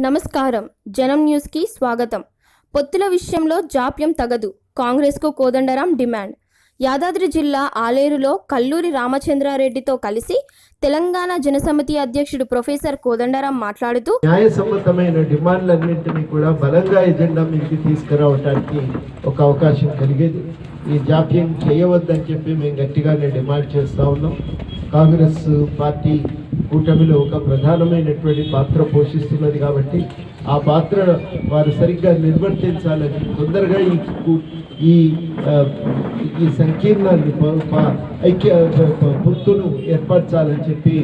నమస్కారం. జనం న్యూస్కి స్వాగతం. పొత్తుల విషయంలో జాప్యం తగదు, కాంగ్రెస్కు కోదండరాం డిమాండ్. యాదాద్రి జిల్లా ఆలేరులో కల్లూరి రామచంద్రారెడ్డితో కలిసి తెలంగాణ జనసమితి అధ్యక్షుడు ప్రొఫెసర్ కోదండరాం మాట్లాడుతూ, న్యాయసమ్మతమైన డిమాండ్లన్నింటినీ కూడా బలంగా ఎజెండా మీదకి తీసుకురావడానికి ఒక అవకాశం కలిగేది. ఈ జాప్యం చేయవద్దని చెప్పి మేము గట్టిగానే డిమాండ్ చేస్తూ ఉన్నాం. కాంగ్రెస్ పార్టీ కూటమిలో ఒక ప్రధానమైనటువంటి పాత్ర పోషిస్తున్నది కాబట్టి ఆ పాత్ర వారు సరిగ్గా నిర్వర్తించాలని తొందరగా ఈ సంకీర్ణాన్ని పొత్తును ఏర్పరచాలని చెప్పి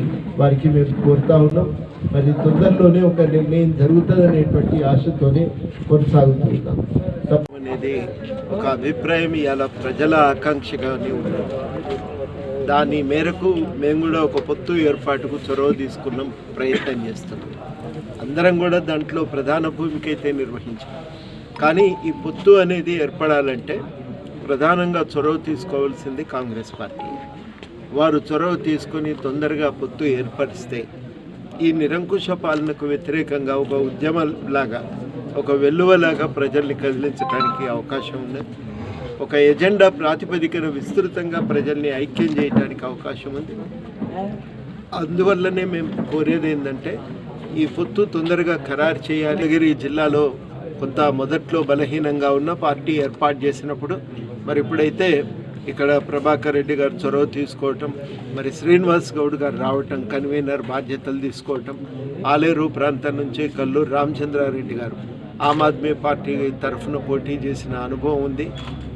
వారికి మేము కోరుతా ఉన్నాం. మరి తొందరలోనే ఒక నిర్ణయం జరుగుతుందనేటువంటి ఆశతోనే కొనసాగుతున్నాం. అనేది ఒక అభిప్రాయం ఇవాళ ప్రజల ఆకాంక్షగానే ఉంది. దాని మేరకు మేము కూడా ఒక పొత్తు ఏర్పాటుకు చొరవ తీసుకున్నాం, ప్రయత్నం చేస్తున్నాం. అందరం కూడా దాంట్లో ప్రధాన భూమిక అయితే నిర్వహించాం. కానీ ఈ పొత్తు అనేది ఏర్పడాలంటే ప్రధానంగా చొరవ తీసుకోవాల్సింది కాంగ్రెస్ పార్టీ. వారు చొరవ తీసుకొని తొందరగా పొత్తు ఏర్పరిస్తే ఈ నిరంకుశ పాలనకు వ్యతిరేకంగా ఒక ఉద్యమంలాగా, ఒక వెల్లువలాగా ప్రజల్ని కదిలించడానికి అవకాశం ఉంది. ఒక ఎజెండా ప్రాతిపదికన విస్తృతంగా ప్రజల్ని ఐక్యం చేయడానికి అవకాశం ఉంది. అందువల్లనే మేము కోరేది ఏంటంటే ఈ పొత్తు తొందరగా ఖరారు చేయాలి. యాదగిరి జిల్లాలో కొంత మొదట్లో బలహీనంగా ఉన్న పార్టీ ఏర్పాటు చేసినప్పుడు మరి ఇప్పుడైతే ఇక్కడ ప్రభాకర్ రెడ్డి గారు చొరవ తీసుకోవటం, మరి శ్రీనివాస్ గౌడ్ గారు రావటం, కన్వీనర్ బాధ్యతలు తీసుకోవటం, ఆలేరు ప్రాంతం నుంచి కల్లూరు రామచంద్రారెడ్డి గారు ఆమ్ ఆద్మీ పార్టీ తరఫున పోటీ చేసిన అనుభవం ఉంది.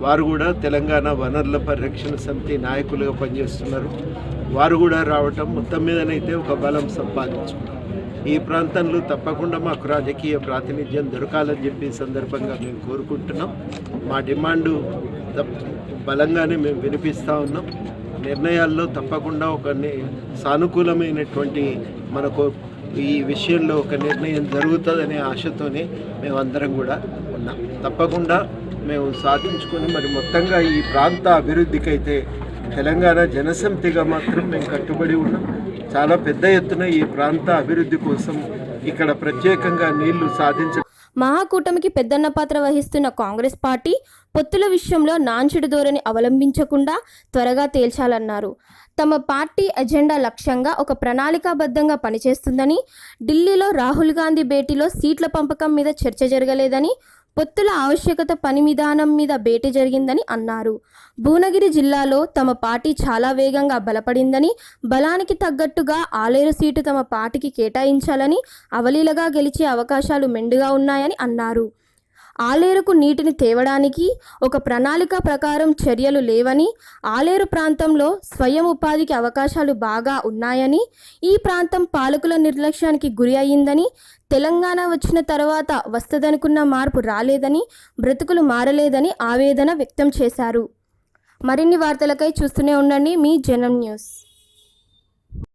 వారు కూడా తెలంగాణ వనరుల పరిరక్షణ సమితి నాయకులుగా పనిచేస్తున్నారు. వారు కూడా రావటం మొత్తం మీదనైతే ఒక బలం సంపాదించుకున్నారు. ఈ ప్రాంతంలో తప్పకుండా మాకు రాజకీయ ప్రాతినిధ్యం దొరకాలని చెప్పి సందర్భంగా మేము కోరుకుంటున్నాం. మా డిమాండు బలంగానే మేము వినిపిస్తూ ఉన్నాం. నిర్ణయాల్లో తప్పకుండా ఒక సానుకూలమైనటువంటి మనకు ఈ విషయంలో ఒక నిర్ణయం జరుగుతుందనే ఆశతోనే మేమందరం కూడా ఉన్నాం. తప్పకుండా మేము సాధించుకొని మరి మొత్తంగా ఈ ప్రాంత అభివృద్ధికి అయితే తెలంగాణ జనసమితిగా మాత్రం మేము కట్టుబడి ఉన్నాం. చాలా పెద్ద ఎత్తున ఈ ప్రాంత అభివృద్ధి కోసం ఇక్కడ ప్రత్యేకంగా నీళ్లు సాధించ మహాకూటమికి పెద్దన్న పాత్ర వహిస్తున్న కాంగ్రెస్ పార్టీ పొత్తుల విషయంలో నాంచుడు ధోరణి అవలంబించకుండా త్వరగా తేల్చాలన్నారు. తమ పార్టీ ఎజెండా లక్ష్యంగా ఒక ప్రణాళికాబద్ధంగా పనిచేస్తుందని, ఢిల్లీలో రాహుల్ గాంధీ భేటీలో సీట్ల పంపకం మీద చర్చ జరగలేదని, పొత్తుల ఆవశ్యకత పని విధానం మీద భేటీ జరిగిందని అన్నారు. భువనగిరి జిల్లాలో తమ పార్టీ చాలా వేగంగా బలపడిందని, బలానికి తగ్గట్టుగా ఆలేరు సీటు తమ పార్టీకి కేటాయించాలని, అవలీలగా గెలిచే అవకాశాలు మెండుగా ఉన్నాయని అన్నారు. ఆలేరుకు నీటిని తేవడానికి ఒక ప్రణాళిక ప్రకారం చర్యలు లేవని, ఆలేరు ప్రాంతంలో స్వయం ఉపాధికి అవకాశాలు బాగా ఉన్నాయని, ఈ ప్రాంతం పాలకుల నిర్లక్ష్యానికి గురి అయ్యిందని, తెలంగాణ వచ్చిన తర్వాత వస్తదనుకున్న మార్పు రాలేదని, బ్రతుకులు మారలేదని ఆవేదన వ్యక్తం చేశారు. మరిన్ని వార్తలకై చూస్తూనే ఉండండి మీ జనం న్యూస్.